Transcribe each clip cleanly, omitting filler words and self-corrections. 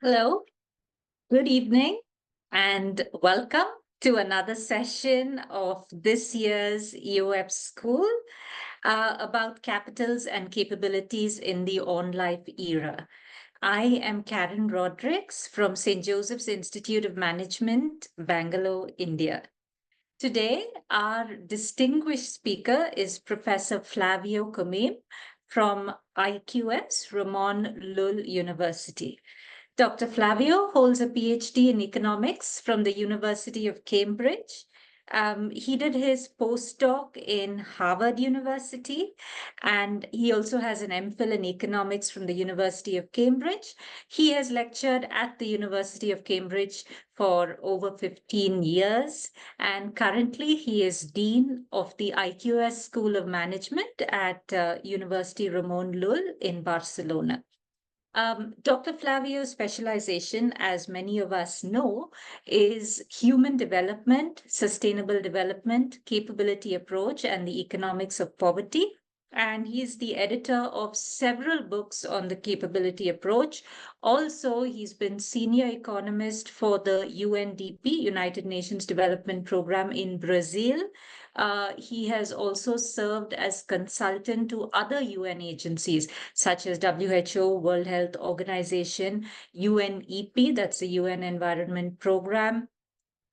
Hello, good evening, and welcome to another session of this year's EoF School about capitals and capabilities in the on-life era. I am Caren Rodrigues from St. Joseph's Institute of Management, Bangalore, India. Today, our distinguished speaker is Professor Flavio Comim from IQS, Ramon Llull University. Dr. Flavio holds a PhD in economics from the University of Cambridge. He did his postdoc in Harvard University, and he also has an MPhil in economics from the University of Cambridge. He has lectured at the University of Cambridge for over 15 years, and currently he is Dean of the IQS School of Management at University Ramon Llull in Barcelona. Dr. Flavio's specialization, as many of us know, is human development, sustainable development, capability approach, and the economics of poverty. And he's the editor of several books on the capability approach. Also, he's been senior economist for the UNDP, United Nations Development Program in Brazil. He has also served as consultant to other UN agencies, such as WHO, World Health Organization, UNEP, that's the UN Environment Program,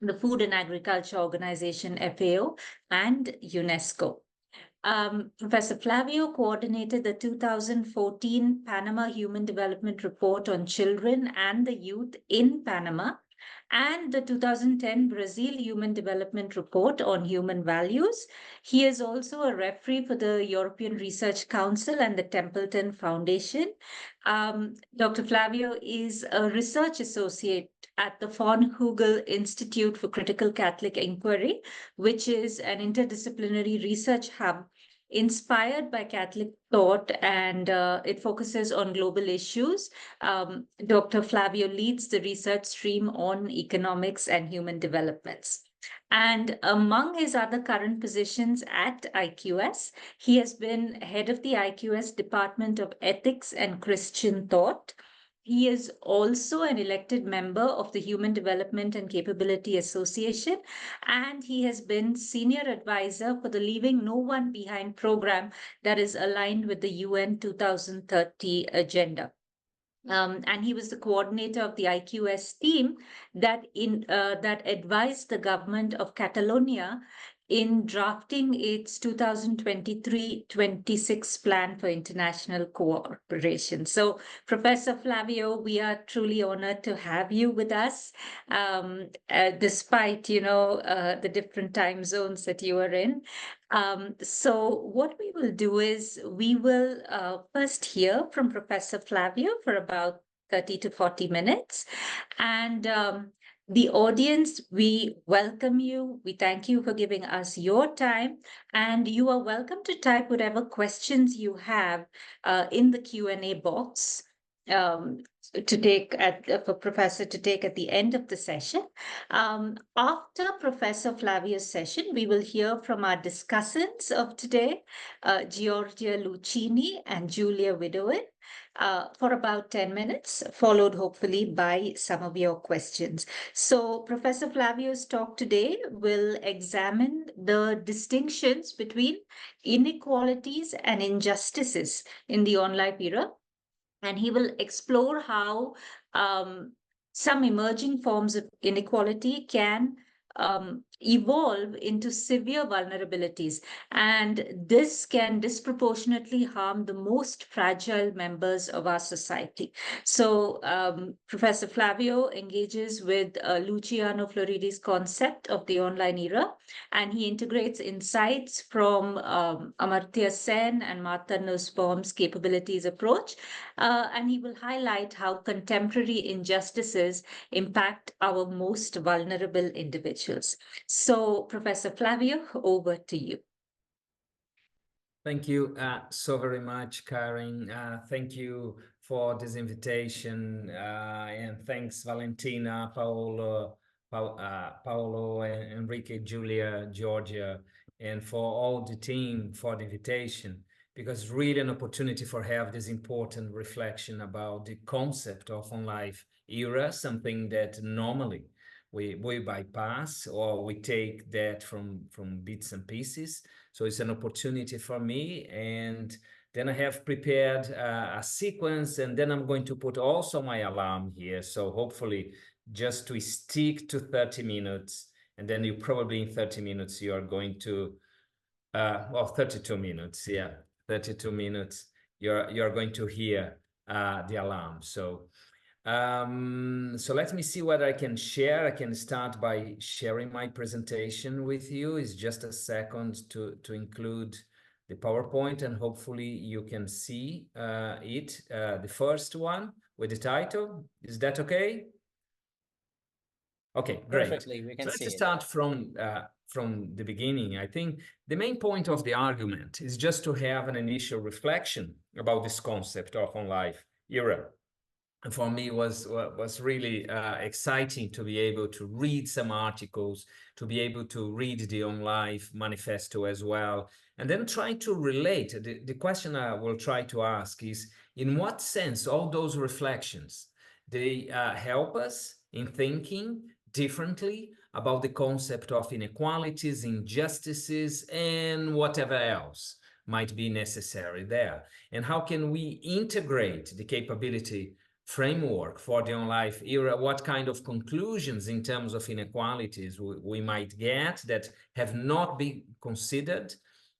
the Food and Agriculture Organization, FAO, and UNESCO. Professor Flavio coordinated the 2014 Panama Human Development Report on Children and the Youth in Panama and the 2010 Brazil Human Development Report on Human Values. He is also a referee for the European Research Council and the Templeton Foundation. Dr. Flavio is a research associate at the von Hugel Institute for Critical Catholic Inquiry, which is an interdisciplinary research hub inspired by Catholic thought, and it focuses on global issues. Dr. Flavio leads the research stream on economics and human developments. And among his other current positions at IQS, he has been head of the IQS Department of Ethics and Christian Thought. He is also an elected member of the Human Development and Capability Association, and he has been senior advisor for the Leaving No One Behind program that is aligned with the UN 2030 agenda. And he was the coordinator of the IQS team that advised the government of Catalonia in drafting its 2023-26 plan for international cooperation. So, Professor Flavio, we are truly honored to have you with us, despite, the different time zones that you are in. So what we will do is we will first hear from Professor Flavio for about 30 to 40 minutes. And the audience, we welcome you. We thank you for giving us your time. And you are welcome to type whatever questions you have in the Q&A box for Professor to take at the end of the session. After Professor Flavio's session, we will hear from our discussants of today, Giorgia Lucchini and Julia Wdowin, for about 10 minutes, followed hopefully by some of your questions. So Professor Flavio's talk today will examine the distinctions between inequalities and injustices in the on-life era. And he will explore how some emerging forms of inequality can evolve into severe vulnerabilities. And this can disproportionately harm the most fragile members of our society. So Professor Flavio engages with Luciano Floridi's concept of the online era, and he integrates insights from Amartya Sen and Martha Nussbaum's capabilities approach. And he will highlight how contemporary injustices impact our most vulnerable individuals. So, Professor Flavio, over to you. Thank you so very much, Caren. Thank you for this invitation. And thanks, Valentina, Paolo, Enrique, Julia, Giorgia, and for all the team for the invitation, because it's really an opportunity for have this important reflection about the concept of on life era, something that normally we bypass, or we take that from bits and pieces. So it's an opportunity for me. And then I have prepared a sequence, and then I'm going to put also my alarm here. So hopefully just to stick to 30 minutes, and then you probably in 30 minutes, you are going to, well, 32 minutes, yeah, 32 minutes, you're going to hear the alarm. So let me see what I can share. I can start by sharing my presentation with you. It's just a second to include the PowerPoint, and hopefully you can see it, the first one with the title. Is that okay? Okay, great. Perfectly, we can So see let's it. start from the beginning. I think the main point of the argument is just to have an initial reflection about this concept of on-life era. And for me, was really exciting to be able to read some articles, to be able to read the On-Life manifesto as well, and then try to relate. The question I will try to ask is, in what sense all those reflections, they help us in thinking differently about the concept of inequalities, injustices, and whatever else might be necessary there. And how can we integrate the capability framework for the on-life era? What kind of conclusions in terms of inequalities we might get that have not been considered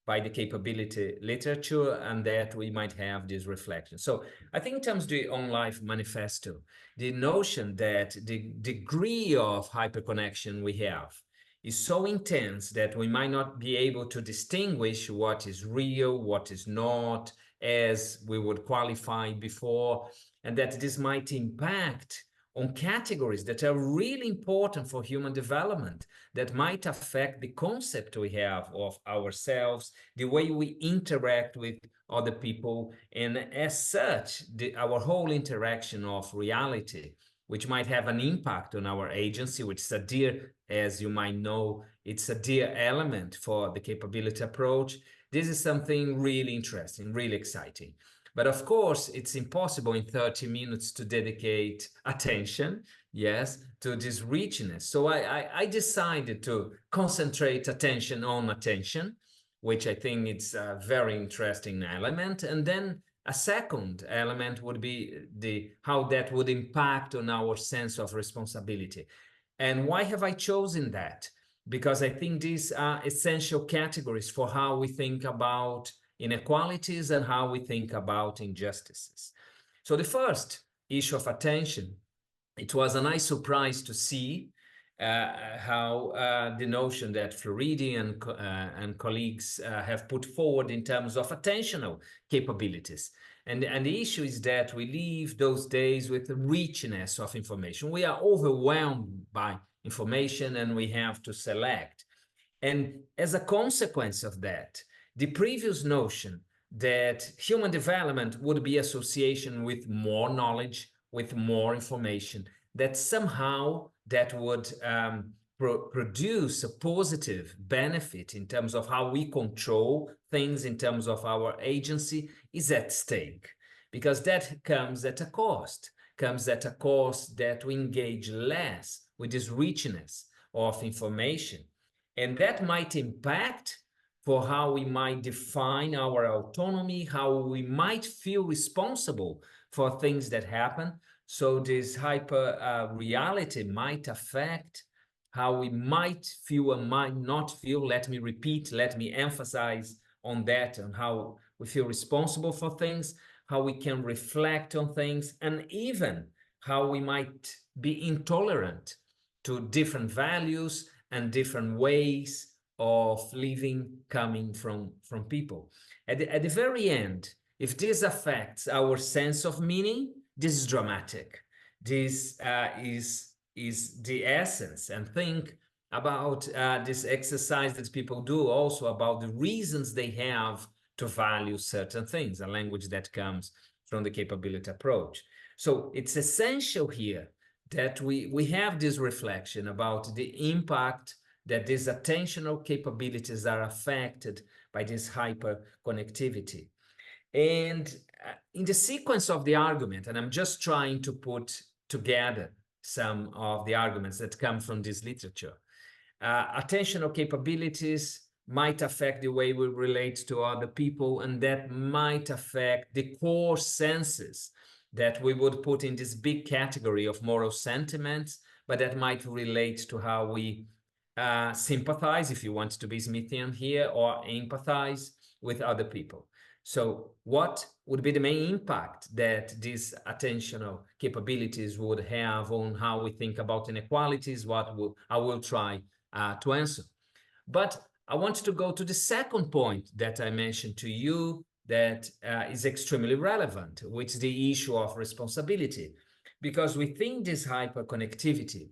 by the capability literature, and that we might have this reflection. So I think in terms of the on-life manifesto, the notion that the degree of hyperconnection we have is so intense that we might not be able to distinguish what is real, what is not, as we would qualify before, and that this might impact on categories that are really important for human development, that might affect the concept we have of ourselves, the way we interact with other people, and as such, our whole interaction of reality, which might have an impact on our agency, which is a dear, as you might know, it's a dear element for the capability approach. This is something really interesting, really exciting. But of course, it's impossible in 30 minutes to dedicate attention, yes, to this richness. So I decided to concentrate attention on attention, which I think it's a very interesting element. And then a second element would be how that would impact on our sense of responsibility. And why have I chosen that? Because I think these are essential categories for how we think about inequalities and how we think about injustices. So the first issue of attention, it was a nice surprise to see how the notion that Floridi and colleagues have put forward in terms of attentional capabilities. And the issue is that we live those days with the richness of information. We are overwhelmed by information, and we have to select. And as a consequence of that, the previous notion that human development would be association with more knowledge, with more information, that somehow that would produce a positive benefit in terms of how we control things, in terms of our agency, is at stake. Because that comes at a cost, that we engage less with this richness of information. And that might impact for how we might define our autonomy, how we might feel responsible for things that happen. So this hyper reality might affect how we might feel and might not feel. Let me repeat, let me emphasize on that, and how we feel responsible for things, how we can reflect on things, and even how we might be intolerant to different values and different ways of living coming from people. At the very end, if this affects our sense of meaning, this is dramatic. This is the essence. And think about this exercise that people do also about the reasons they have to value certain things, a language that comes from the capability approach. So it's essential here that we have this reflection about the impact that these attentional capabilities are affected by this hyperconnectivity. And in the sequence of the argument, and I'm just trying to put together some of the arguments that come from this literature. Attentional capabilities might affect the way we relate to other people, and that might affect the core senses that we would put in this big category of moral sentiments, but that might relate to how we sympathize, if you want to be Smithian here, or empathize with other people. So what would be the main impact that these attentional capabilities would have on how we think about inequalities? I will try to answer. But I want to go to the second point that I mentioned to you that is extremely relevant, which is the issue of responsibility. Because within this hyperconnectivity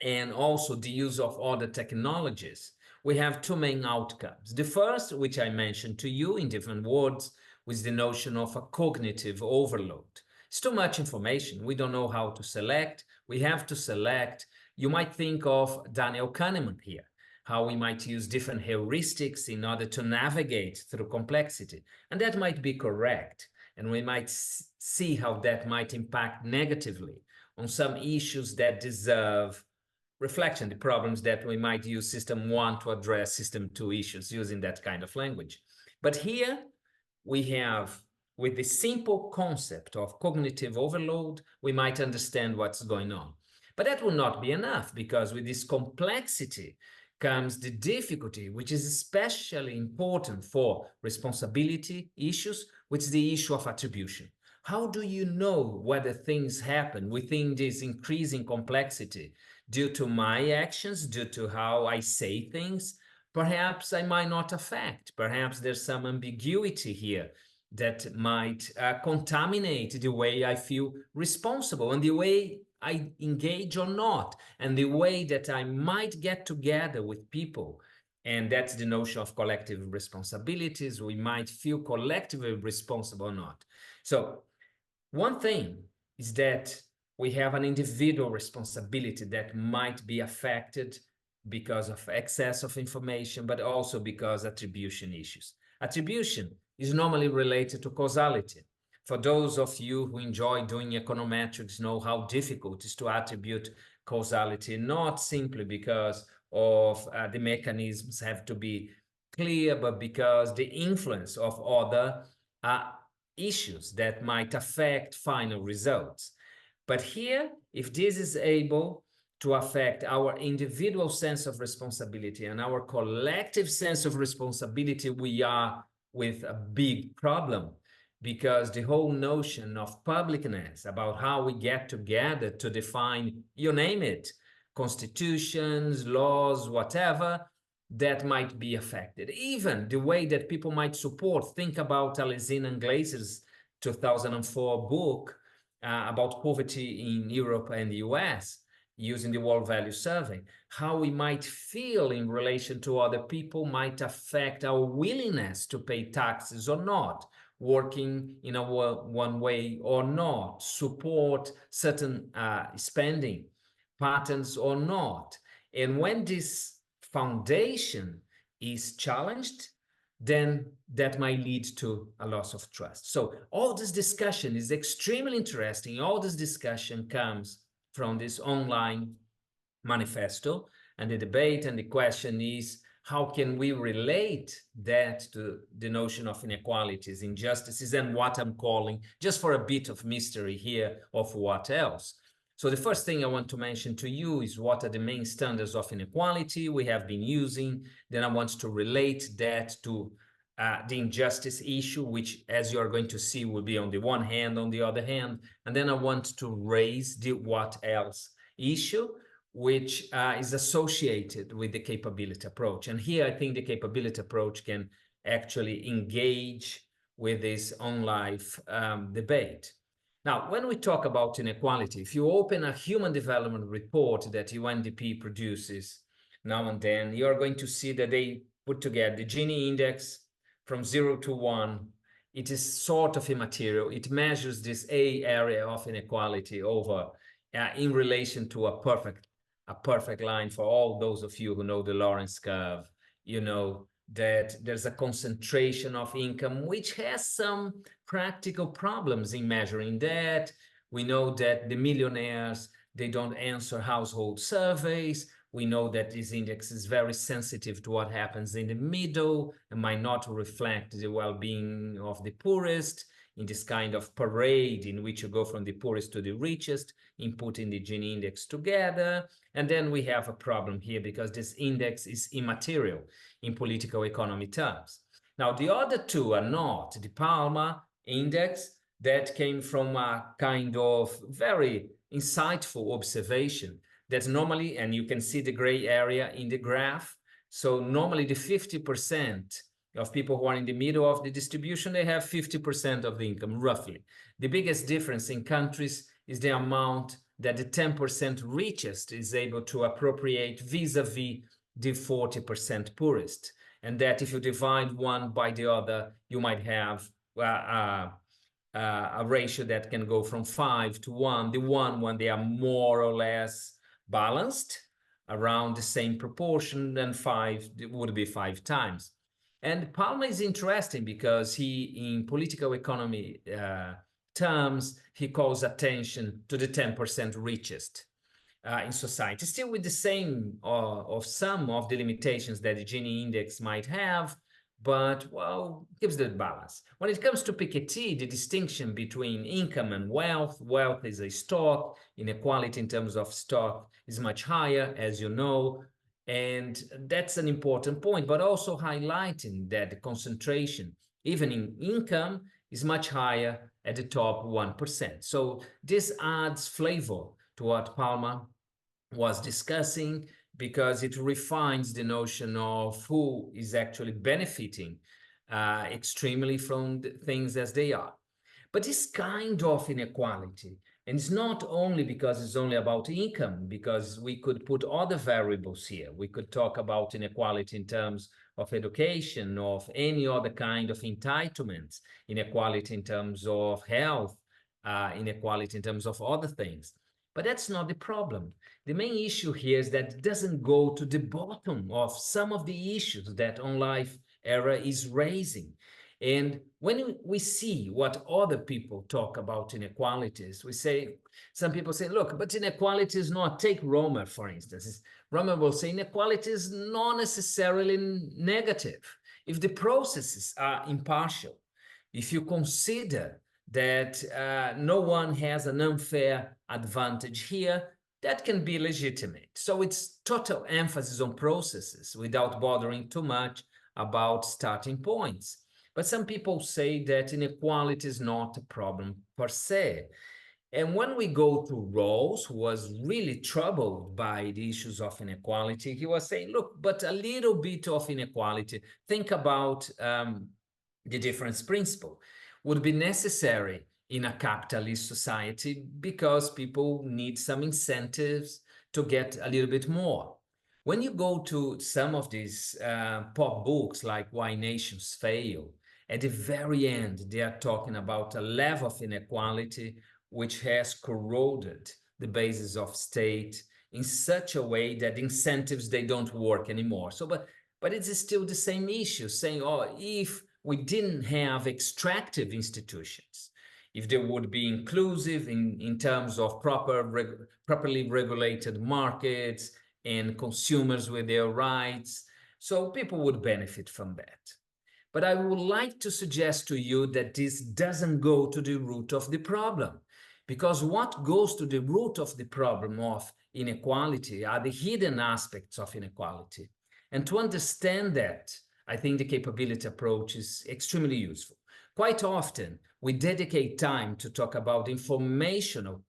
and also the use of other technologies, we have two main outcomes. The first, which I mentioned to you in different words, was the notion of a cognitive overload. It's too much information. We don't know how to select. We have to select. You might think of Daniel Kahneman here, how we might use different heuristics in order to navigate through complexity. And that might be correct. And we might see how that might impact negatively on some issues that deserve reflection, the problems that we might use system 1 to address system 2 issues using that kind of language. But here we have, with the simple concept of cognitive overload, we might understand what's going on. But that will not be enough, because with this complexity comes the difficulty, which is especially important for responsibility issues, which is the issue of attribution. How do you know whether things happen within this increasing complexity due to my actions, due to how I say things? Perhaps I might not affect. Perhaps there's some ambiguity here that might contaminate the way I feel responsible and the way I engage or not, and the way that I might get together with people. And that's the notion of collective responsibilities. We might feel collectively responsible or not. So one thing is that we have an individual responsibility that might be affected because of excess of information, but also because attribution issues. Attribution is normally related to causality. For those of you who enjoy doing econometrics know how difficult it is to attribute causality, not simply because of the mechanisms have to be clear, but because the influence of other issues that might affect final results. But here, if this is able to affect our individual sense of responsibility and our collective sense of responsibility, we are with a big problem, because the whole notion of publicness about how we get together to define, you name it, constitutions, laws, whatever, that might be affected. Even the way that people might support, think about Alexina Glaser's 2004 book about poverty in Europe and the US, using the World Value Survey. How we might feel in relation to other people might affect our willingness to pay taxes or not, working in one way or not, support certain spending patterns or not. And when this foundation is challenged, then that might lead to a loss of trust. So all this discussion is extremely interesting. All this discussion comes from this online manifesto, and the debate and the question is, how can we relate that to the notion of inequalities, injustices, and what I'm calling, just for a bit of mystery here, of what else? So the first thing I want to mention to you is what are the main standards of inequality we have been using. Then I want to relate that to the injustice issue, which, as you are going to see, will be on the one hand, on the other hand. And then I want to raise the what else issue, which is associated with the capability approach. And here I think the capability approach can actually engage with this on-life debate. Now, when we talk about inequality, if you open a human development report that UNDP produces now and then, you're going to see that they put together the Gini index from 0 to 1. It is sort of immaterial. It measures this A area of inequality over in relation to a perfect line. For all those of you who know the Lawrence curve, you know that there's a concentration of income, which has some practical problems in measuring that. We know that the millionaires, they don't answer household surveys. We know that this index is very sensitive to what happens in the middle and might not reflect the well-being of the poorest in this kind of parade in which you go from the poorest to the richest in putting the Gini index together. And then we have a problem here because this index is immaterial in political economy terms. Now, the other two are not. The Palma index, that came from a kind of very insightful observation that normally, and you can see the gray area in the graph, so normally the 50% of people who are in the middle of the distribution, they have 50% of the income, roughly. The biggest difference in countries is the amount that the 10% richest is able to appropriate vis-a-vis the 40% poorest. And that if you divide one by the other, you might have a ratio that can go from 5 to 1. The one when they are more or less balanced, around the same proportion, then 5 would be 5 times. And Palma is interesting because he, in political economy terms, he calls attention to the 10% richest in society, still with the same of some of the limitations that the Gini index might have, but, well, gives the balance. When it comes to Piketty, the distinction between income and wealth, wealth is a stock, inequality in terms of stock is much higher, as you know, and that's an important point, but also highlighting that the concentration, even in income, is much higher at the top 1%. So this adds flavor to what Palma was discussing, because it refines the notion of who is actually benefiting extremely from things as they are. But this kind of inequality, and it's not only because it's only about income, because we could put other variables here. We could talk about inequality in terms of education, of any other kind of entitlements, inequality in terms of health, inequality in terms of other things. But that's not the problem. The main issue here is that it doesn't go to the bottom of some of the issues that On Life era is raising. And when we see what other people talk about inequalities, we say, some people say, look, but inequality is not, take Roma, for instance. Roma will say inequality is not necessarily negative. If the processes are impartial, if you consider that no one has an unfair advantage here, that can be legitimate. So it's total emphasis on processes without bothering too much about starting points. But some people say that inequality is not a problem per se. And when we go to Rawls, who was really troubled by the issues of inequality, he was saying, look, but a little bit of inequality, think about the difference principle, would be necessary in a capitalist society because people need some incentives to get a little bit more. When you go to some of these pop books like Why Nations Fail, at the very end, they are talking about a level of inequality which has corroded the basis of state in such a way that incentives, they don't work anymore. So, but it's still the same issue, saying, oh, if we didn't have extractive institutions, if they would be inclusive in terms of properly regulated markets and consumers with their rights, so people would benefit from that. But I would like to suggest to you that this doesn't go to the root of the problem, because what goes to the root of the problem of inequality are the hidden aspects of inequality. And to understand that, I think the capability approach is extremely useful. Quite often, we dedicate time to talk about the informational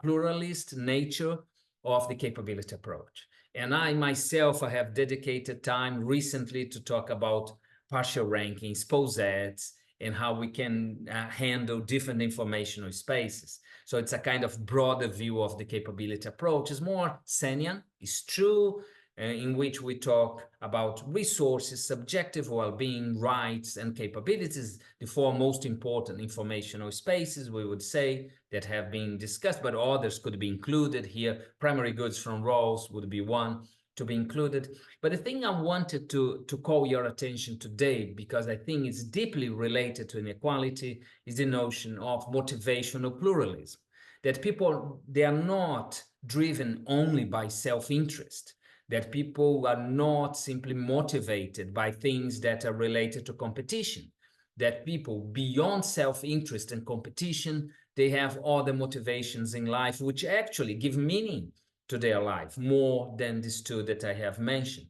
pluralist nature of the capability approach. And I myself, I have dedicated time recently to talk about partial rankings, posets, and how we can handle different informational spaces. So it's a kind of broader view of the capability approach. It's more Senian, it's true, in which we talk about resources, subjective well-being, rights, and capabilities, the four most important informational spaces, we would say, that have been discussed, but others could be included here. Primary goods from Rawls would be one to be included. But the thing I wanted to call your attention today, because I think it's deeply related to inequality, is the notion of motivational pluralism. that people, they are not driven only by self-interest, that people are not simply motivated by things that are related to competition, that people beyond self-interest and competition, they have other motivations in life which actually give meaning to their life more than these two that I have mentioned.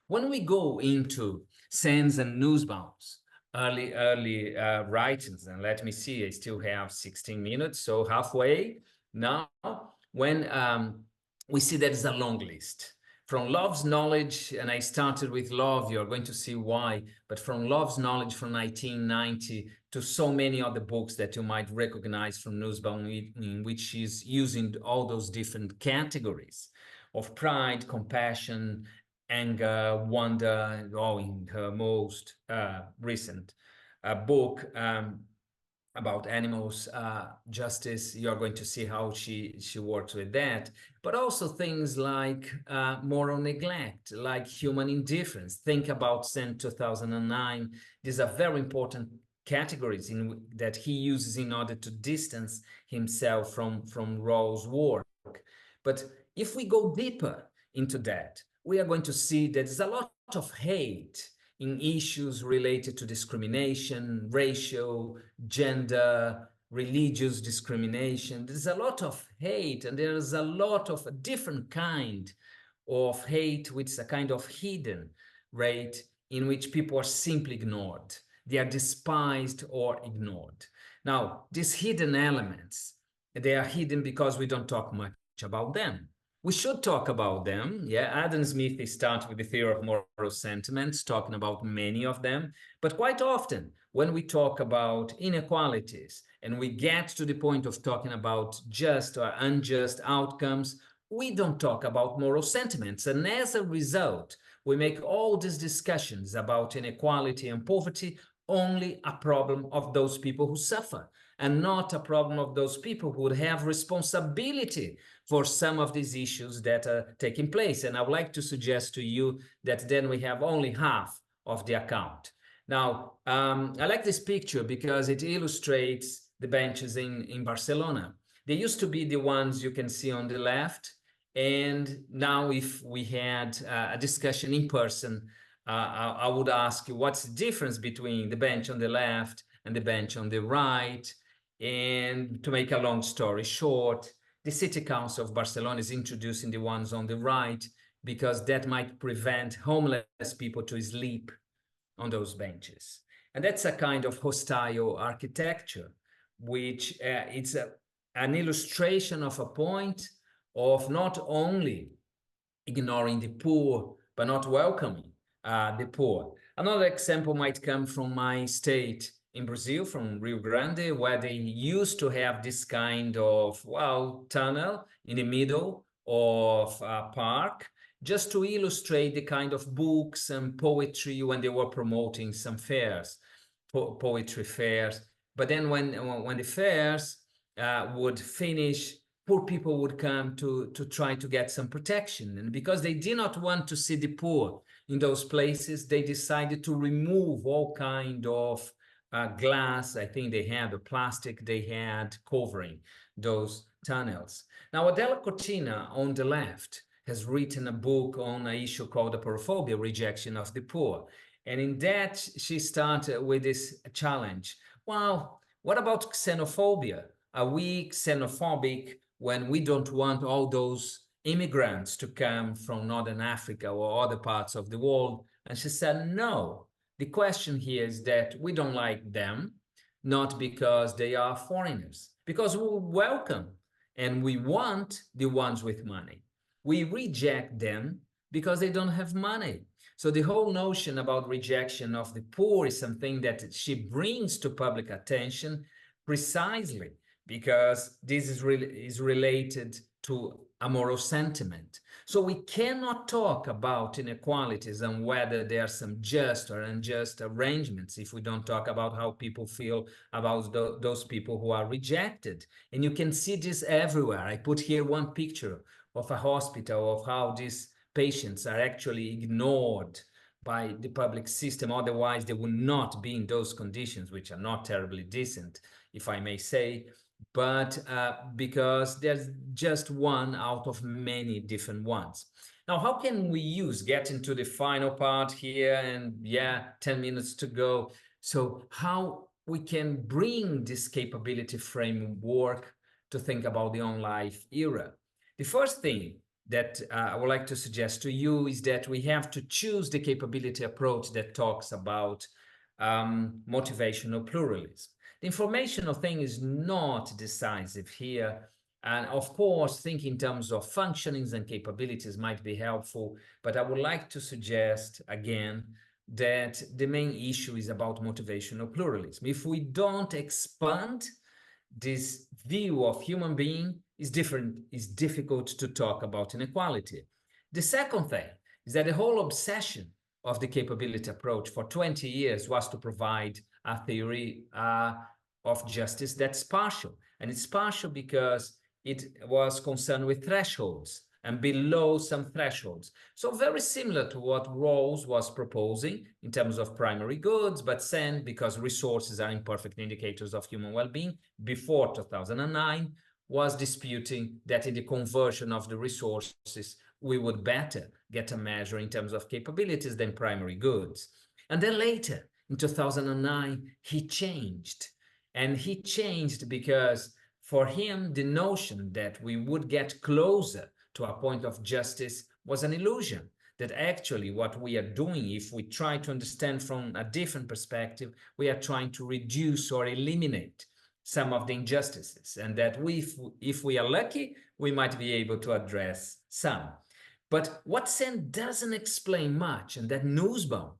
When we go into Sen's and Nussbaum's early writings, and let me see, I still have 16 minutes, so halfway now, when we see there is a long list. From Love's Knowledge, and I started with Love, you're going to see why, but from Love's Knowledge from 1990 to so many other books that you might recognize from Nussbaum, in which she's using all those different categories of pride, compassion, anger, wonder, all in her most recent book about animals, justice. You're going to see how she works with that, but also things like moral neglect, like human indifference. Think about Sen 2009. These are very important categories that he uses in order to distance himself from Rawls' work. But if we go deeper into that, we are going to see that there's a lot of hate in issues related to discrimination, racial, gender, religious discrimination. There's a lot of hate, and there's a lot of a different kind of hate, which is a kind of hidden rate in which people are simply ignored. They are despised or ignored. Now, these hidden elements, they are hidden because we don't talk much about them. We should talk about them. Yeah, Adam Smith starts with the theory of moral sentiments, talking about many of them. But quite often, when we talk about inequalities and we get to the point of talking about just or unjust outcomes, we don't talk about moral sentiments. And as a result, we make all these discussions about inequality and poverty only a problem of those people who suffer, and not a problem of those people who would have responsibility for some of these issues that are taking place. And I would like to suggest to you that then we have only half of the account. Now, I like this picture because it illustrates the benches in Barcelona. They used to be the ones you can see on the left. And now if we had a discussion in person, I would ask you, what's the difference between the bench on the left and the bench on the right? And to make a long story short, the City Council of Barcelona is introducing the ones on the right because that might prevent homeless people to sleep on those benches. And that's a kind of hostile architecture, which it's an illustration of a point of not only ignoring the poor, but not welcoming the poor. Another example might come from my state in Brazil, from Rio Grande, where they used to have this kind of, well, tunnel in the middle of a park, just to illustrate the kind of books and poetry when they were promoting some fairs, poetry fairs. But then when the fairs would finish, poor people would come to try to get some protection. And because they did not want to see the poor in those places, they decided to remove all kind of glass. I think they had the plastic they had covering those tunnels. Now, Adela Cortina on the left has written a book on an issue called aporophobia, rejection of the poor. And in that, she started with this challenge. Well, what about xenophobia? Are we xenophobic when we don't want all those immigrants to come from Northern Africa or other parts of the world? And she said, no. The question here is that we don't like them, not because they are foreigners, because we welcome and we want the ones with money. We reject them because they don't have money. So the whole notion about rejection of the poor is something that she brings to public attention precisely because this is related to a moral sentiment. So we cannot talk about inequalities and whether there are some just or unjust arrangements if we don't talk about how people feel about those people who are rejected. And you can see this everywhere. I put here one picture of a hospital of how these patients are actually ignored by the public system. Otherwise, they would not be in those conditions, which are not terribly decent, if I may say. but because there's just one out of many different ones. Now, how can we get into the final part here, and yeah, 10 minutes to go. So how we can bring this capability framework to think about the on-life era? The first thing that I would like to suggest to you is that we have to choose the capability approach that talks about motivational pluralism. The informational thing is not decisive here. And of course, thinking in terms of functionings and capabilities might be helpful, but I would like to suggest again that the main issue is about motivational pluralism. If we don't expand this view of human being, is difficult to talk about inequality. The second thing is that the whole obsession of the capability approach for 20 years was to provide a theory of justice that's partial. And it's partial because it was concerned with thresholds and below some thresholds. So very similar to what Rawls was proposing in terms of primary goods, but Sen, because resources are imperfect indicators of human well-being, before 2009, was disputing that in the conversion of the resources, we would better get a measure in terms of capabilities than primary goods. And then later, in 2009, he changed. And he changed because for him, the notion that we would get closer to a point of justice was an illusion. That actually what we are doing, if we try to understand from a different perspective, we are trying to reduce or eliminate some of the injustices, and that if we are lucky, we might be able to address some. But what Sen doesn't explain much, and that Nussbaum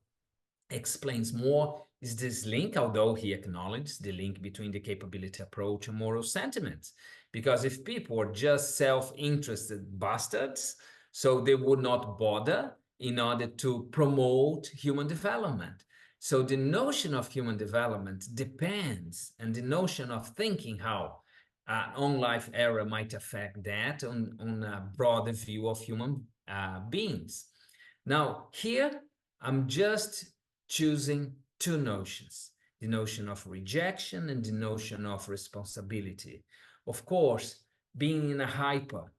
explains more, is this link, although he acknowledges the link between the capability approach and moral sentiments. Because if people are just self-interested bastards, so they would not bother in order to promote human development. So the notion of human development depends, and the notion of thinking how on-life era might affect that on a broader view of human beings. Now, here, I'm just choosing two notions, the notion of rejection and the notion of responsibility. Of course, being in a hyper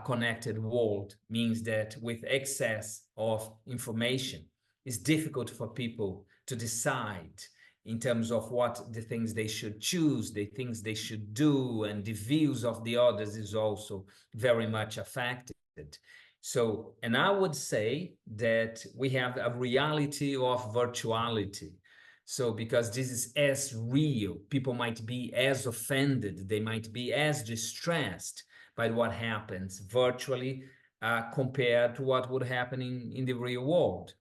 connected world means that with excess of information, it's difficult for people to decide in terms of what the things they should choose, the things they should do, and the views of the others is also very much affected. So, and I would say that we have a reality of virtuality. So, because this is as real, people might be as offended, they might be as distressed by what happens virtually compared to what would happen in the real world.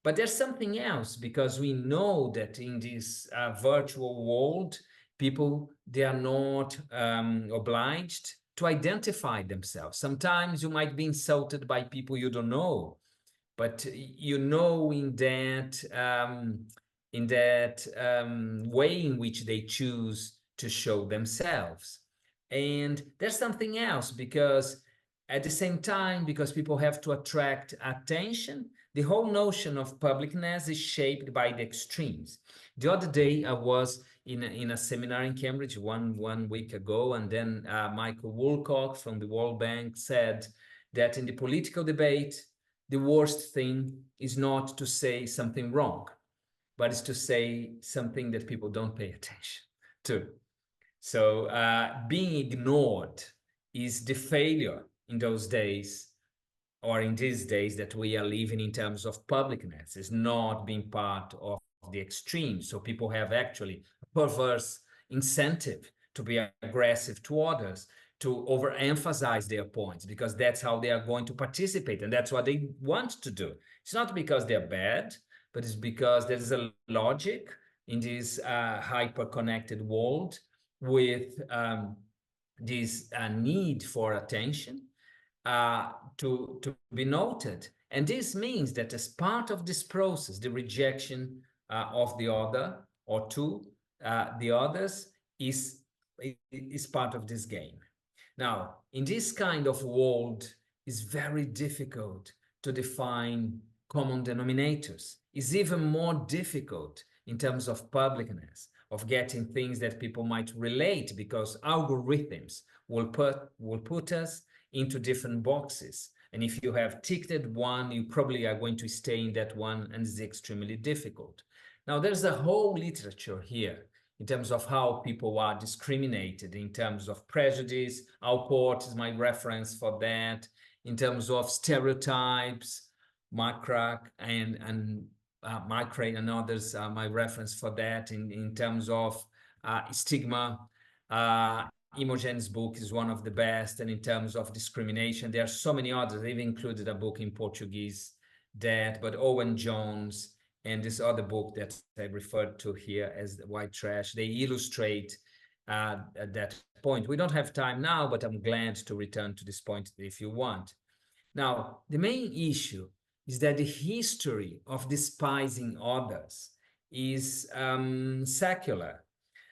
But there's something else, because we know that in this virtual world, people, they are not obliged to identify themselves. Sometimes you might be insulted by people you don't know, but you know in that way in which they choose to show themselves. And there's something else, because at the same time, because people have to attract attention, the whole notion of publicness is shaped by the extremes. The other day, I was in a seminar in Cambridge one week ago, and then Michael Woolcock from the World Bank said that in the political debate, the worst thing is not to say something wrong, but it's to say something that people don't pay attention to. So being ignored is the failure in those days, or in these days that we are living in terms of publicness, is not being part of the extreme. So people have actually a perverse incentive to be aggressive to others, to overemphasize their points, because that's how they are going to participate, and that's what they want to do. It's not because they're bad, but it's because there's a logic in this hyper-connected world with this need for attention to be noted. And this means that as part of this process, the rejection of the other or the others is part of this game. Now, in this kind of world, it's very difficult to define common denominators. It's even more difficult in terms of publicness. of getting things that people might relate, because algorithms will put us into different boxes. And if you have ticked one, you probably are going to stay in that one, and it's extremely difficult. Now, there's a whole literature here in terms of how people are discriminated, in terms of prejudice. Alport is my reference for that. In terms of stereotypes, Macrack and Macrae and others are my reference for that. In terms of stigma, Imogen's book is one of the best. And in terms of discrimination, there are so many others. They've included a book in Portuguese, but Owen Jones and this other book that I referred to here as the White Trash, they illustrate at that point. We don't have time now, but I'm glad to return to this point if you want. Now, the main issue is that the history of despising others is secular.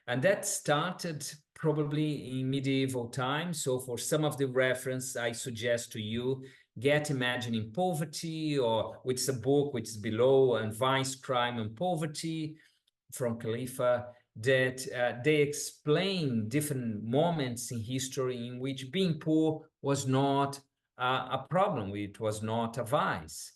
And that started probably in medieval times. So for some of the reference, I suggest to you, get Imagining Poverty, or which is a book which is below, and Vice, Crime and Poverty from Khalifa, that they explain different moments in history in which being poor was not a problem, it was not a vice.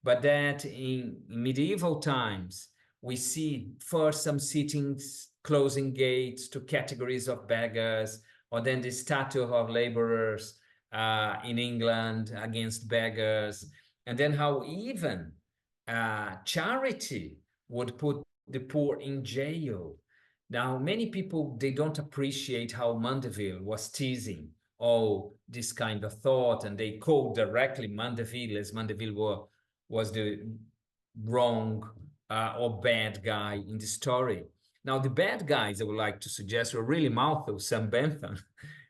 But that in medieval times, we see first some sittings closing gates to categories of beggars, or then the statue of laborers in England against beggars, and then how even charity would put the poor in jail. Now, many people, they don't appreciate how Mandeville was teasing all this kind of thought, and they called directly Mandeville, as Mandeville was the wrong or bad guy in the story. Now, the bad guys, I would like to suggest, were really Malthus and Bentham,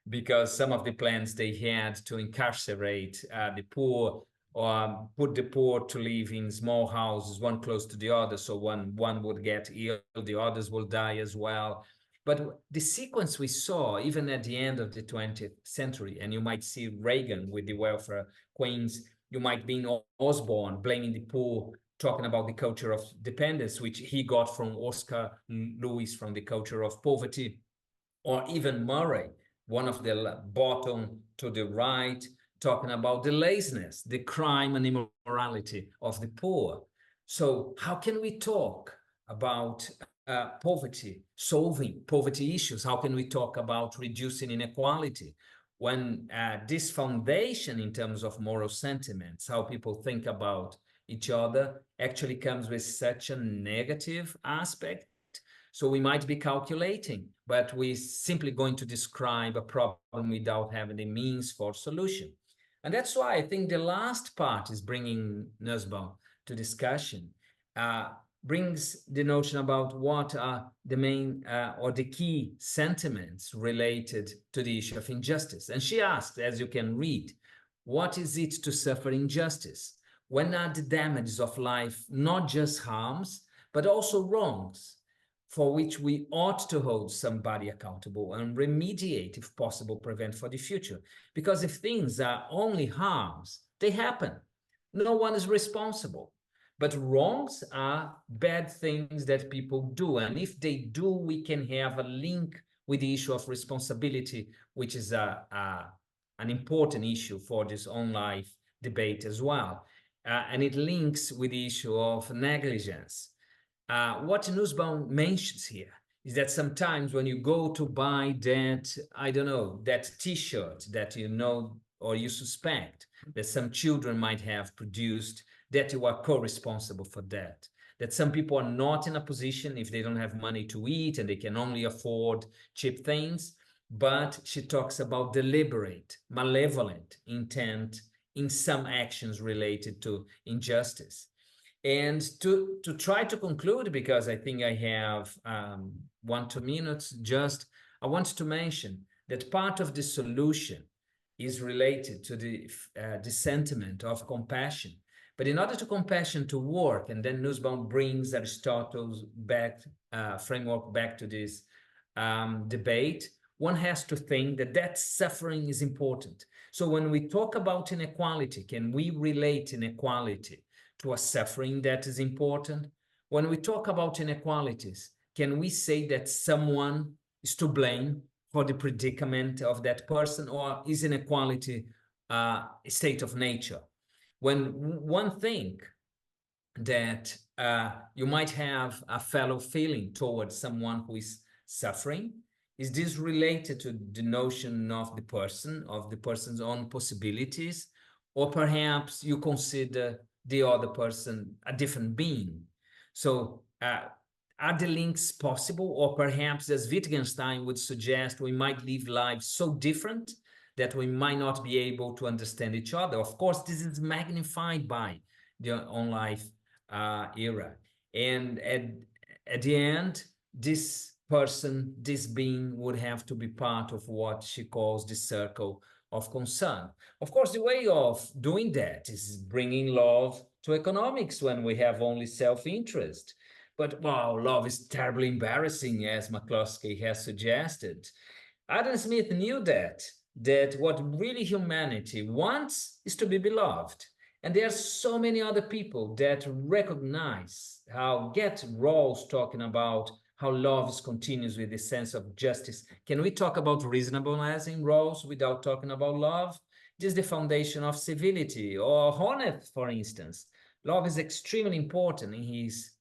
because some of the plans they had to incarcerate the poor, or put the poor to live in small houses, one close to the other, so one would get ill, the others will die as well. But the sequence we saw, even at the end of the 20th century, and you might see Reagan with the welfare queens, you might be in Osborne blaming the poor, talking about the culture of dependence, which he got from Oscar Lewis, from the culture of poverty, or even Murray, one of the bottom to the right, talking about the laziness, the crime and immorality of the poor. So how can we talk about poverty, solving poverty issues? How can we talk about reducing inequality when this foundation in terms of moral sentiments, how people think about each other, actually comes with such a negative aspect? So we might be calculating, but we're simply going to describe a problem without having the means for solution. And that's why I think the last part is bringing Nussbaum to discussion, brings the notion about what are the main or the key sentiments related to the issue of injustice. And she asked, as you can read, what is it to suffer injustice? When are the damages of life not just harms, but also wrongs, for which we ought to hold somebody accountable and remediate, if possible, prevent for the future? Because if things are only harms, they happen. No one is responsible. But wrongs are bad things that people do. And if they do, we can have a link with the issue of responsibility, which is an important issue for this own life debate as well. And it links with the issue of negligence. What Nussbaum mentions here is that sometimes when you go to buy that, I don't know, that T-shirt that you know or you suspect that some children might have produced, that you are co-responsible for that. That some people are not in a position, if they don't have money to eat and they can only afford cheap things. But she talks about deliberate, malevolent intent in some actions related to injustice. And to try to conclude, because I think I have 1-2 minutes, just I want to mention that part of the solution is related to the sentiment of compassion. But in order to compassion to work, and then Nussbaum brings Aristotle's framework back to this debate, one has to think that suffering is important. So when we talk about inequality, can we relate inequality to a suffering that is important? When we talk about inequalities, can we say that someone is to blame for the predicament of that person, or is inequality a state of nature? When one think that you might have a fellow feeling towards someone who is suffering, is this related to the notion of the person's own possibilities, or perhaps you consider the other person a different being? So are the links possible, or perhaps, as Wittgenstein would suggest, we might live lives so different that we might not be able to understand each other? Of course, this is magnified by the on-life era. And at the end, this person, this being, would have to be part of what she calls the circle of concern. Of course, the way of doing that is bringing love to economics when we have only self-interest. But wow, love is terribly embarrassing, as McCloskey has suggested. Adam Smith knew that what really humanity wants is to be beloved. And there are so many other people that recognize how, get Rawls talking about how love is continuous with the sense of justice. Can we talk about reasonableness in Rawls without talking about love? This is the foundation of civility. Or Honneth, for instance. Love is extremely important in his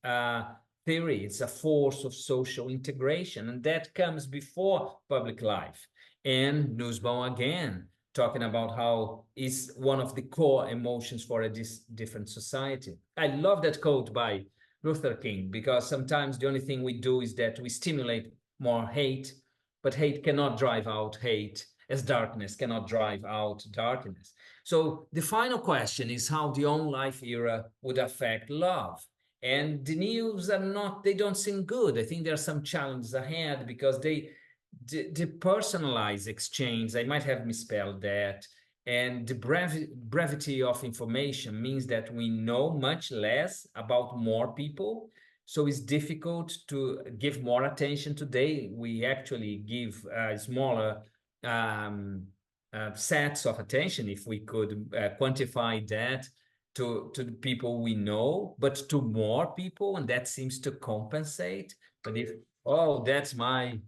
theory. It's a force of social integration, and that comes before public life. And Nussbaum again, talking about how it's one of the core emotions for a different society. I love that quote by Luther King, because sometimes the only thing we do is that we stimulate more hate, but hate cannot drive out hate, as darkness cannot drive out darkness. So the final question is how the on-life era would affect love. And the news they don't seem good. I think there are some challenges ahead, because the personalized exchange, I might have misspelled that, and the brevity of information means that we know much less about more people. So it's difficult to give more attention today. We actually give smaller sets of attention, if we could quantify that, to the people we know, but to more people, and that seems to compensate. But if, oh, that's my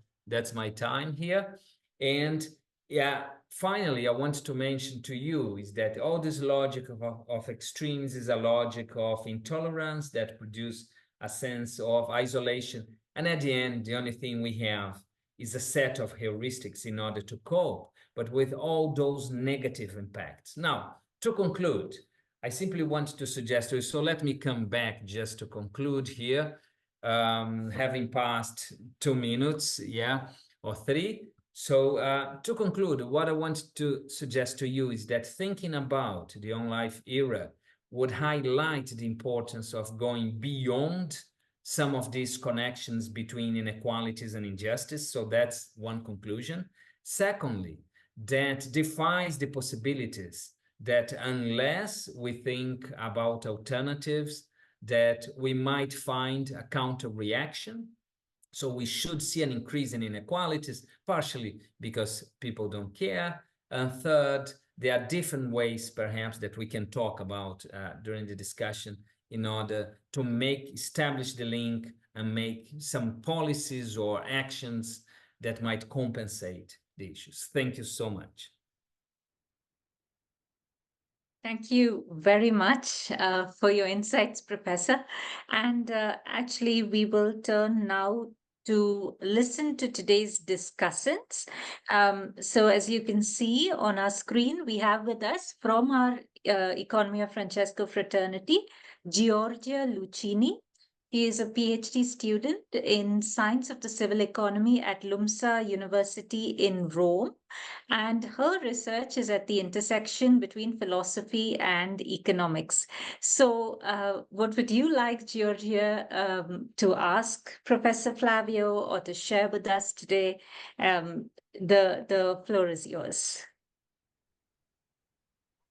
time here. And yeah, finally, I want to mention to you is that all this logic of extremes is a logic of intolerance that produce a sense of isolation. And at the end, the only thing we have is a set of heuristics in order to cope, but with all those negative impacts. Now, to conclude, I simply want to suggest to you, so let me come back just to conclude here, having passed 2 minutes, yeah, or 3. So to conclude, what I want to suggest to you is that thinking about the on-life era would highlight the importance of going beyond some of these connections between inequalities and injustice. So that's one conclusion. Secondly, that defies the possibilities that unless we think about alternatives, that we might find a counter reaction. So we should see an increase in inequalities, partially because people don't care. And third, there are different ways perhaps that we can talk about during the discussion in order to establish the link and make some policies or actions that might compensate the issues. Thank you so much. Thank you very much for your insights, Professor. And actually, we will turn now to listen to today's discussants. So as you can see on our screen, we have with us from our Economia Francesco fraternity, Giorgia Lucchini. He is a PhD student in Science of the Civil Economy at LUMSA University in Rome. And her research is at the intersection between philosophy and economics. So what would you like, Giorgia, to ask Professor Flavio or to share with us today? The floor is yours.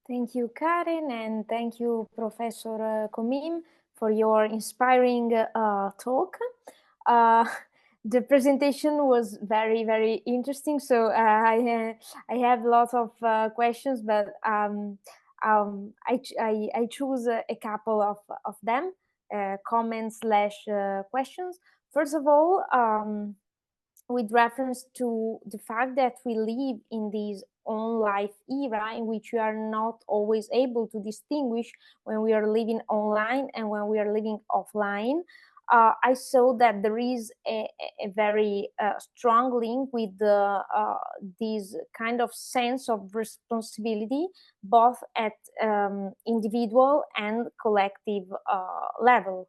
Thank you, Caren, and thank you, Professor Comim, for your inspiring talk. The presentation was very, very interesting. So I have lots of questions, but I choose a couple of them. comments / questions. First of all, with reference to the fact that we live in this on life era in which we are not always able to distinguish when we are living online and when we are living offline. I saw that there is a very strong link with this kind of sense of responsibility, both at individual and collective level.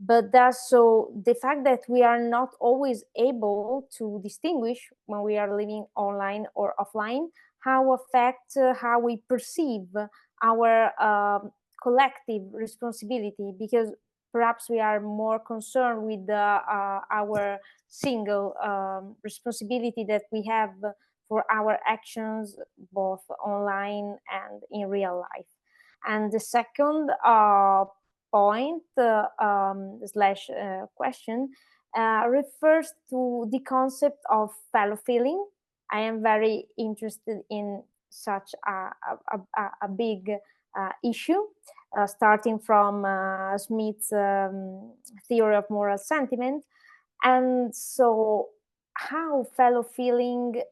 But that's so the fact that we are not always able to distinguish when we are living online or offline, how affect how we perceive our collective responsibility, because perhaps we are more concerned with our single responsibility that we have for our actions both online and in real life. And the second point / question refers to the concept of fellow feeling. I am very interested in such a big issue, starting from Smith's theory of moral sentiment. And so how fellow feeling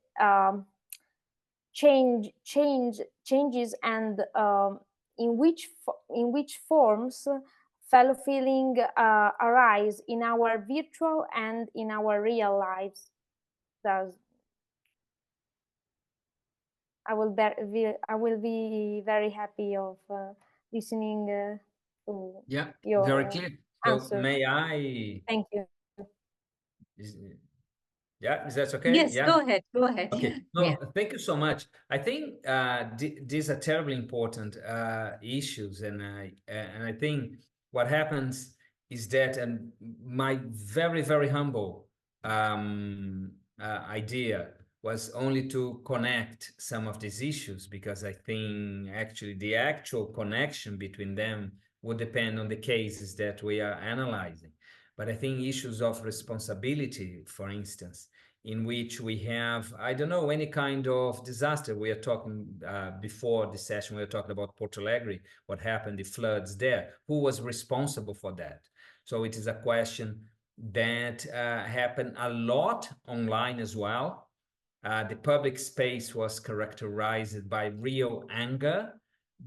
changes and in which forms fellow feeling arise in our virtual and in our real lives. Thus, I will be very happy of listening to your very clear. So answer. may I? Thank you. Is that okay? Yes, Yeah. go ahead. Go ahead. Okay. No, Yeah. thank you so much. I think these are terribly important issues, and I think what happens is that, and my very, very humble idea was only to connect some of these issues, because I think actually the actual connection between them would depend on the cases that we are analyzing. But I think issues of responsibility, for instance, in which we have, I don't know, any kind of disaster. We are talking before the session, we were talking about Porto Alegre, what happened, the floods there, who was responsible for that? So it is a question that happened a lot online as well. The public space was characterized by real anger.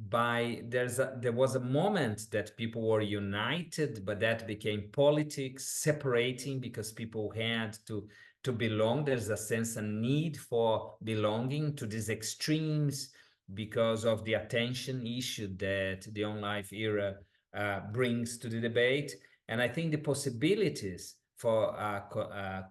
There was a moment that people were united, but that became politics, separating, because people had to belong. There's a sense, a need for belonging to these extremes because of the attention issue that the online era brings to the debate. And I think the possibilities for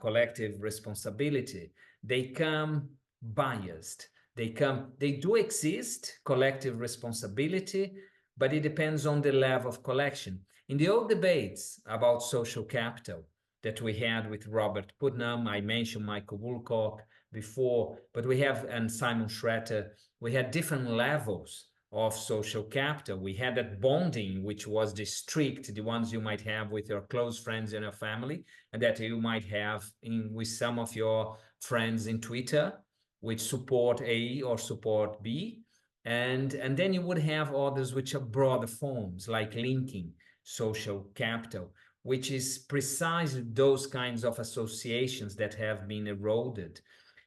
collective responsibility, they come biased. They do exist, collective responsibility, but it depends on the level of collection. In the old debates about social capital that we had with Robert Putnam, I mentioned Michael Woolcock before, but we have, and Simon Schroeter, we had different levels of social capital. We had that bonding, which was the strict, the ones you might have with your close friends and your family, and that you might have with some of your friends in Twitter, which support A or support B. And then you would have others which are broader forms, like linking social capital, which is precisely those kinds of associations that have been eroded.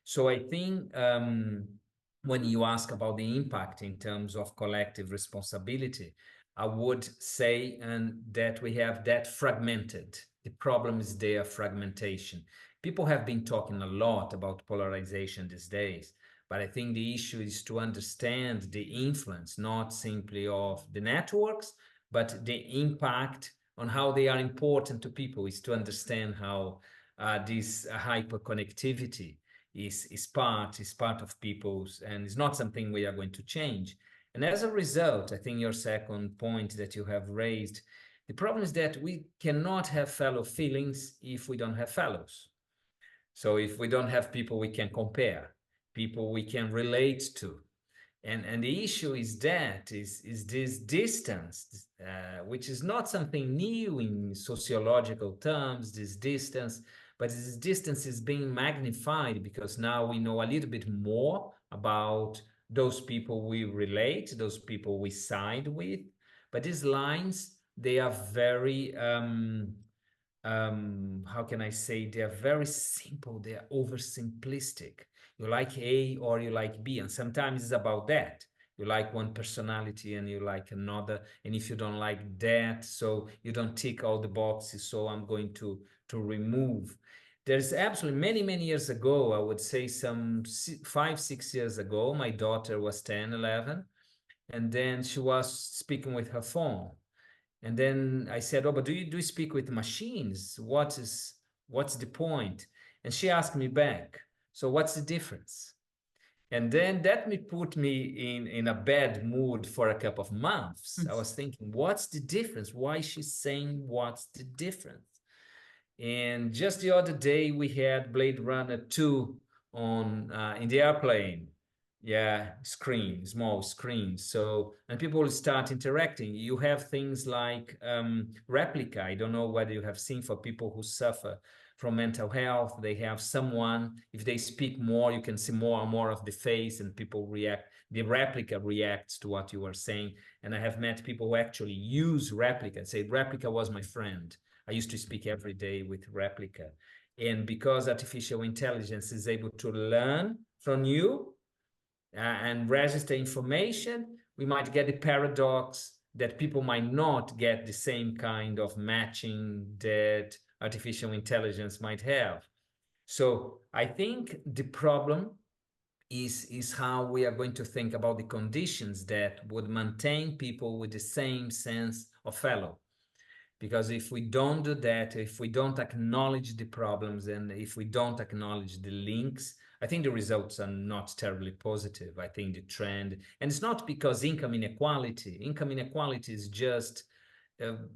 So I think when you ask about the impact in terms of collective responsibility, I would say that we have that fragmented. The problem is their fragmentation. People have been talking a lot about polarization these days, but I think the issue is to understand the influence, not simply of the networks, but the impact on how they are important to people, is to understand how this hyperconnectivity is part of people's, and it's not something we are going to change. And as a result, I think your second point that you have raised, the problem is that we cannot have fellow feelings if we don't have fellows. So if we don't have people we can compare, people we can relate to. And the issue is this distance, which is not something new in sociological terms, this distance, but this distance is being magnified because now we know a little bit more about those people we relate, those people we side with. But these lines they are very, how can I say, they are very simple, they are oversimplistic. You like A or you like B, and sometimes it's about that. You like one personality and you like another, and if you don't like that, so you don't tick all the boxes, so I'm going to remove. There's absolutely many years ago, I would say some 5-6 years ago, my daughter was 10, 11, and then she was speaking with her phone. And then I said, oh, but do you speak with machines? What's the point? And she asked me back, so what's the difference? And then that put me in a bad mood for a couple of months. I was thinking, what's the difference? Why is she saying what's the difference? And just the other day, we had Blade Runner 2 on in the airplane. Yeah, small screen. So, and people will start interacting. You have things like Replica. I don't know whether you have seen, for people who suffer from mental health, they have someone, if they speak more, you can see more and more of the face, and people react. The Replica reacts to what you are saying. And I have met people who actually use Replica and say, Replica was my friend. I used to speak every day with Replica. And because artificial intelligence is able to learn from you and register information, we might get the paradox that people might not get the same kind of matching that artificial intelligence might have. So I think the problem is how we are going to think about the conditions that would maintain people with the same sense of fellow. Because if we don't do that, if we don't acknowledge the problems, and if we don't acknowledge the links, I think the results are not terribly positive. I think the trend, and it's not because income inequality is just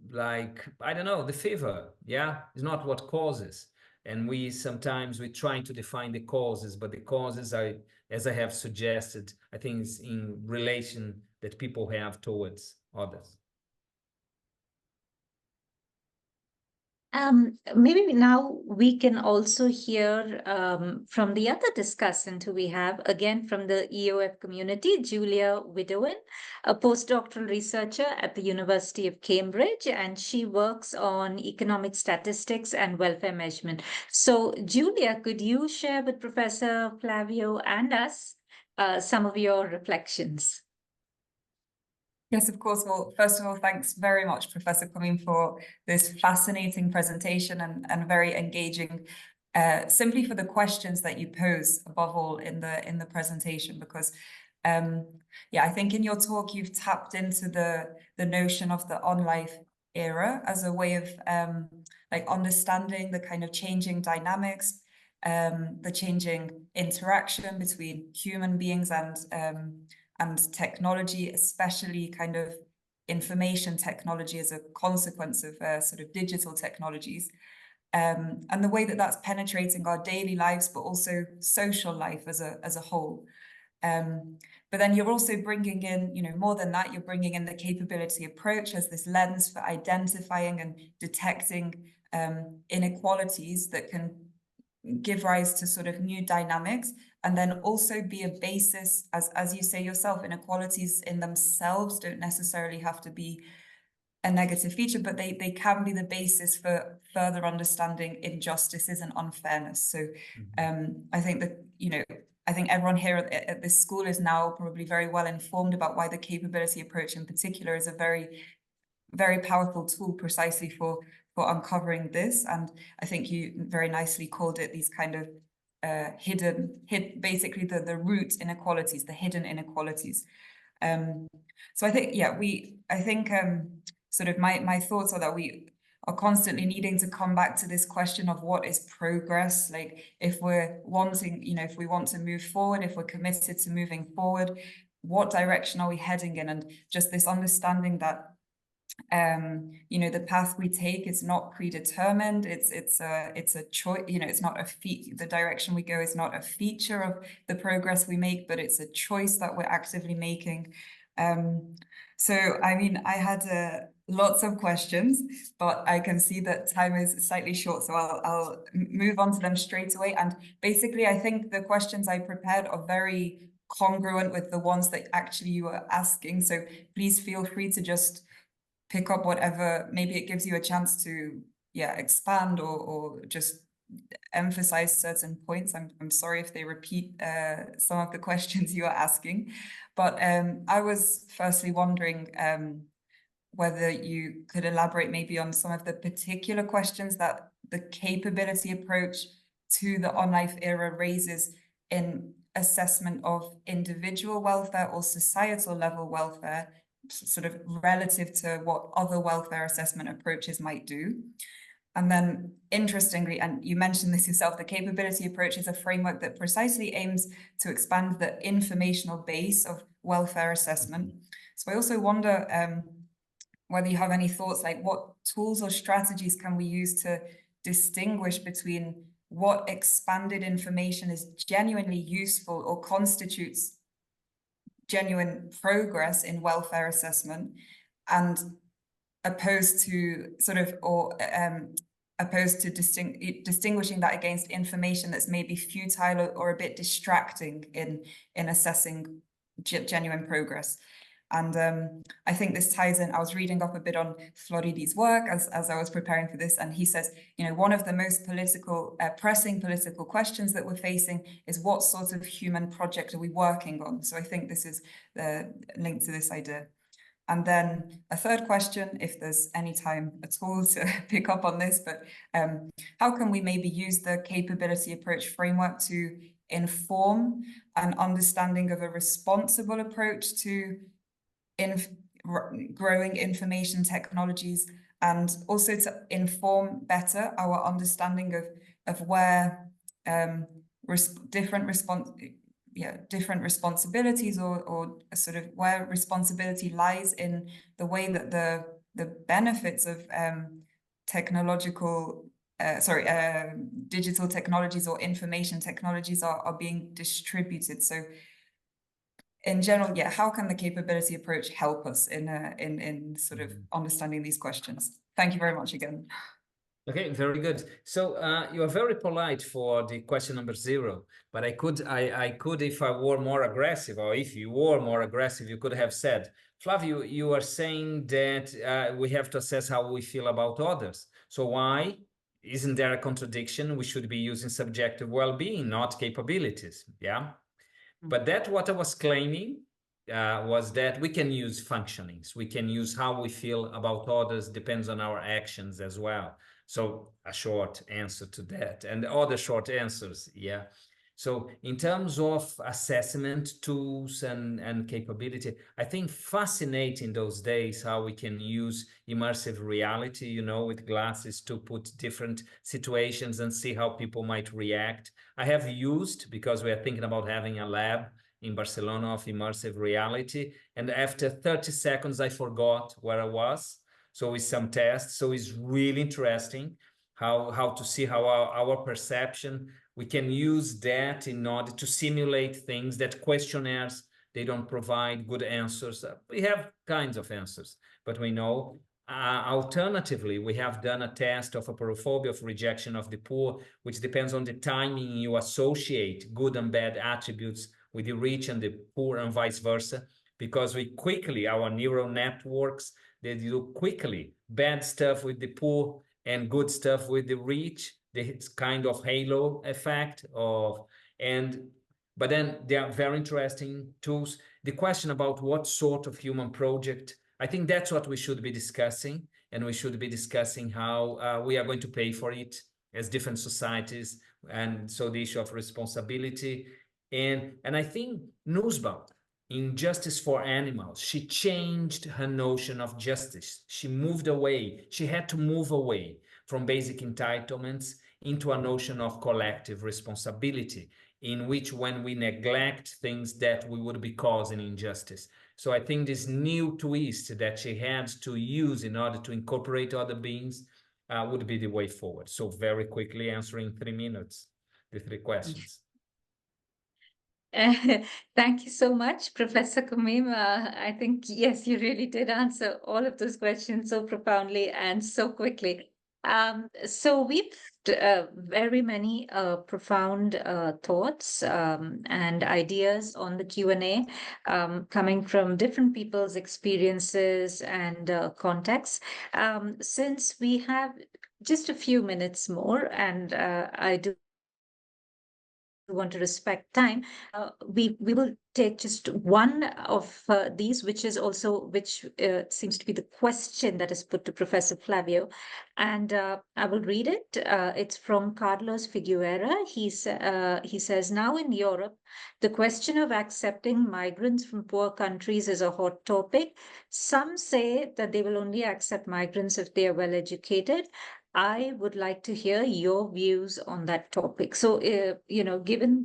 like, I don't know, the fever. Yeah, it's not what causes. And we trying to define the causes, but the causes are, as I have suggested, I think it's in relation that people have towards others. Maybe now we can also hear from the other discussant who we have, again from the EoF community, Giorgia Wdowin, a postdoctoral researcher at the University of Cambridge, and she works on economic statistics and welfare measurement. So, Giorgia, could you share with Professor Flavio and us some of your reflections? Yes, of course. Well, first of all, thanks very much, Professor Comim, for this fascinating presentation and very engaging, simply for the questions that you pose, above all, in the presentation, because yeah, I think in your talk you've tapped into the notion of the on-life era as a way of like understanding the kind of changing dynamics, the changing interaction between human beings and technology, especially kind of information technology as a consequence of sort of digital technologies, and the way that that's penetrating our daily lives, but also social life as a whole. But then you're also bringing in, you know, more than that, you're bringing in the capability approach as this lens for identifying and detecting inequalities that can give rise to sort of new dynamics, and then also be a basis, as you say yourself, inequalities in themselves don't necessarily have to be a negative feature, but they can be the basis for further understanding injustices and unfairness. So I think that, you know, I think everyone here at this school is now probably very well informed about why the capability approach in particular is a very, very powerful tool precisely for uncovering this. And I think you very nicely called it these kind of basically the root inequalities, the hidden inequalities. So I think, yeah, I think sort of my thoughts are that we are constantly needing to come back to this question of what is progress. Like, if we're wanting, you know, if we want to move forward, if we're committed to moving forward, what direction are we heading in? And just this understanding that you know, the path we take is not predetermined. It's a choice. You know, it's not a the direction we go is not a feature of the progress we make, but it's a choice that we're actively making. So, I mean, I had lots of questions, but I can see that time is slightly short, so I'll move on to them straight away. And basically, I think the questions I prepared are very congruent with the ones that actually you were asking. So please feel free to just pick up whatever, maybe it gives you a chance to, expand or just emphasize certain points. I'm sorry if they repeat some of the questions you are asking, but I was firstly wondering whether you could elaborate maybe on some of the particular questions that the capability approach to the on-life era raises in assessment of individual welfare or societal level welfare, sort of relative to what other welfare assessment approaches might do. And then interestingly, and you mentioned this yourself, the capability approach is a framework that precisely aims to expand the informational base of welfare assessment. So I also wonder whether you have any thoughts, like what tools or strategies can we use to distinguish between what expanded information is genuinely useful or constitutes genuine progress in welfare assessment, and opposed to distinguishing that against information that's maybe futile or a bit distracting in assessing genuine progress. And I think this ties in. I was reading up a bit on Floridi's work as I was preparing for this, and he says, one of the most pressing political questions that we're facing is what sort of human project are we working on? So I think this is the link to this idea. And then a third question, if there's any time at all to pick up on this, but how can we maybe use the capability approach framework to inform an understanding of a responsible approach to growing information technologies, and also to inform better our understanding of where different responsibilities or sort of where responsibility lies in the way that the benefits of digital technologies or information technologies are being distributed. So in general, how can the capability approach help us in sort of understanding these questions? Thank you very much again. Okay, very good. So you are very polite for the question number 0, but I could, if I were more aggressive, or if you were more aggressive, you could have said, Flavio, you are saying that we have to assess how we feel about others. So why isn't there a contradiction? We should be using subjective well-being, not capabilities. Yeah. But that's what I was claiming, was that we can use functionings. We can use how we feel about others, depends on our actions as well. So a short answer to that, and other short answers, yeah. So in terms of assessment tools and capability, I think fascinating those days how we can use immersive reality, with glasses to put different situations and see how people might react. I have used, because we are thinking about having a lab in Barcelona of immersive reality, and after 30 seconds, I forgot where I was. So with some tests, so it's really interesting how to see how our perception, we can use that in order to simulate things that questionnaires, they don't provide good answers. We have kinds of answers, but we know. Alternatively, we have done a test of aporophobia, of rejection of the poor, which depends on the timing you associate good and bad attributes with the rich and the poor, and vice versa, because our neural networks, they do quickly bad stuff with the poor and good stuff with the rich. This kind of halo effect but then they are very interesting tools. The question about what sort of human project, I think that's what we should be discussing, and we should be discussing how we are going to pay for it as different societies, and so the issue of responsibility. And I think Nussbaum, in Justice for Animals, she changed her notion of justice. She had to move away from basic entitlements into a notion of collective responsibility, in which when we neglect things that we would be causing injustice. So I think this new twist that she had to use in order to incorporate other beings would be the way forward. So very quickly answering 3 minutes, the 3 questions. Thank you so much, Professor Comim. I think, yes, you really did answer all of those questions so profoundly and so quickly. So we've very many profound thoughts and ideas on the Q&A coming from different people's experiences and contexts. Since we have just a few minutes more, and I do want to respect time, we will take just one of these, which seems to be the question that is put to Professor Flavio, and I will read it. It's from Carlos Figueroa. He says, now in Europe, the question of accepting migrants from poor countries is a hot topic. Some say that they will only accept migrants if they are well educated. I would like to hear your views on that topic. So, given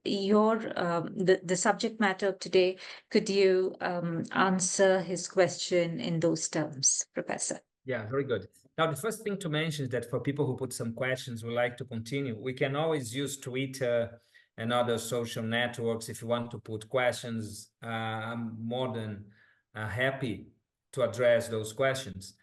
your the subject matter of today, could you answer his question in those terms, Professor? Yeah, very good. Now, the first thing to mention is that for people who put some questions, would like to continue, we can always use Twitter and other social networks if you want to put questions. I'm more than happy to address those questions.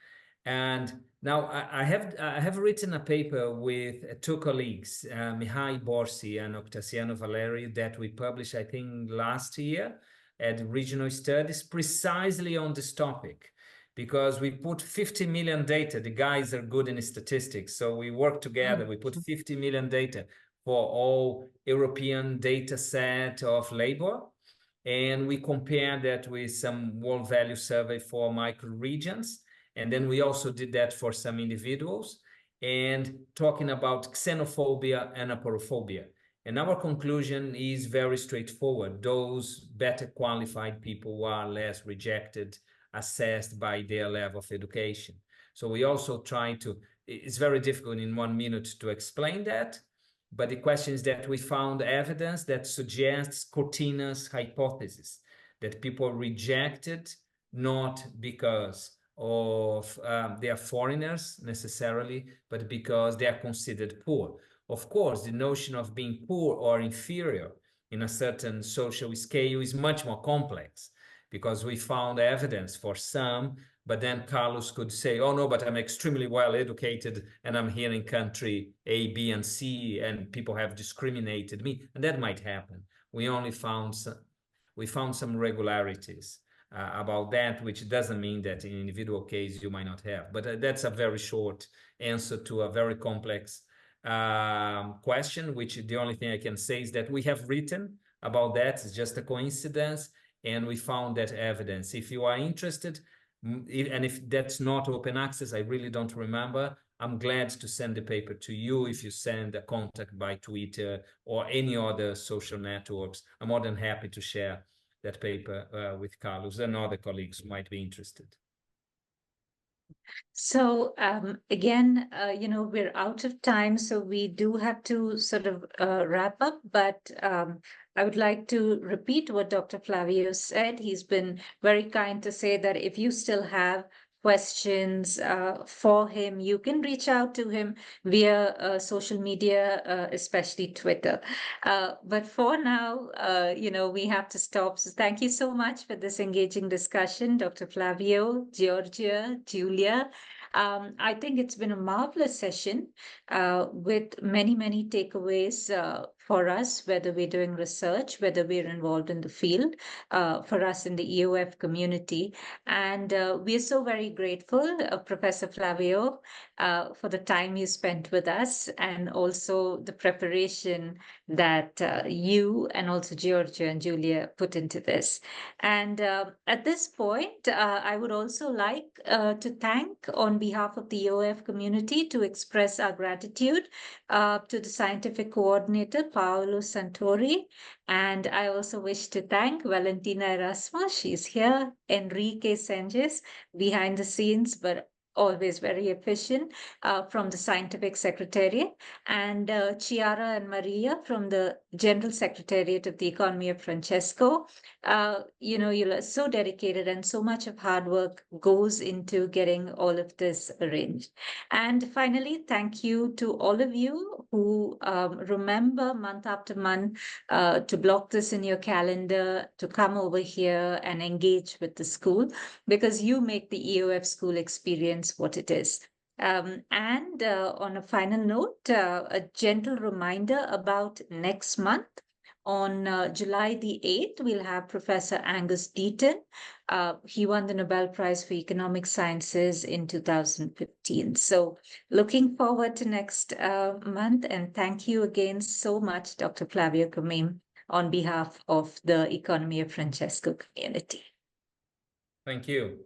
And now I have written a paper with two colleagues, Mihai Borsi and Octaviano Valeri, that we published, I think, last year at Regional Studies, precisely on this topic, because we put 50 million data. The guys are good in statistics, so we work together. We put 50 million data for all European data set of labor, and we compare that with some world value survey for micro regions. And then we also did that for some individuals, and talking about xenophobia and aporophobia. And our conclusion is very straightforward. Those better qualified people who are less rejected, assessed by their level of education. So we also try to, it's very difficult in 1 minute to explain that, but the question is that we found evidence that suggests Cortina's hypothesis, that people rejected not because of they are foreigners necessarily, but because they are considered poor. Of course, the notion of being poor or inferior in a certain social scale is much more complex, because we found evidence for some, but then Carlos could say, oh no, but I'm extremely well educated and I'm here in country A, B, and C, and people have discriminated me, and that might happen. We found some regularities about that, which doesn't mean that in individual case you might not have. But that's a very short answer to a very complex question, which the only thing I can say is that we have written about that. It's just a coincidence, and we found that evidence. If you are interested, and if that's not open access, I really don't remember, I'm glad to send the paper to you. If you send a contact by Twitter or any other social networks, I'm more than happy to share that paper with Carlos and other colleagues who might be interested. So again, we're out of time, so we do have to sort of wrap up, but I would like to repeat what Dr. Flavio said. He's been very kind to say that if you still have questions for him, you can reach out to him via social media, especially Twitter. But for now, we have to stop. So thank you so much for this engaging discussion, Dr. Flavio, Giorgia, Julia. I think it's been a marvelous session with many, many takeaways for us, whether we're doing research, whether we're involved in the field, for us in the EoF community. And we are so very grateful, Professor Flavio, for the time you spent with us, and also the preparation that you and also Giorgia and Julia put into this. And at this point, I would also like to thank, on behalf of the EoF community, to express our gratitude to the scientific coordinator, Paolo Santori. And I also wish to thank Valentina Erasmus. She's here. Enrique Senges, behind the scenes, but always very efficient, from the Scientific Secretariat, and Chiara and Maria from the General Secretariat of the Economy of Francesco. You're so dedicated, and so much of hard work goes into getting all of this arranged. And finally, thank you to all of you who remember month after month to block this in your calendar, to come over here and engage with the school, because you make the EoF School experience what it is. And on a final note, a gentle reminder about next month. On July the 8th, we'll have Professor Angus Deaton. He won the Nobel Prize for Economic Sciences in 2015. So looking forward to next month. And thank you again so much, Dr. Flavio Comim, on behalf of the Economy of Francesco community. Thank you.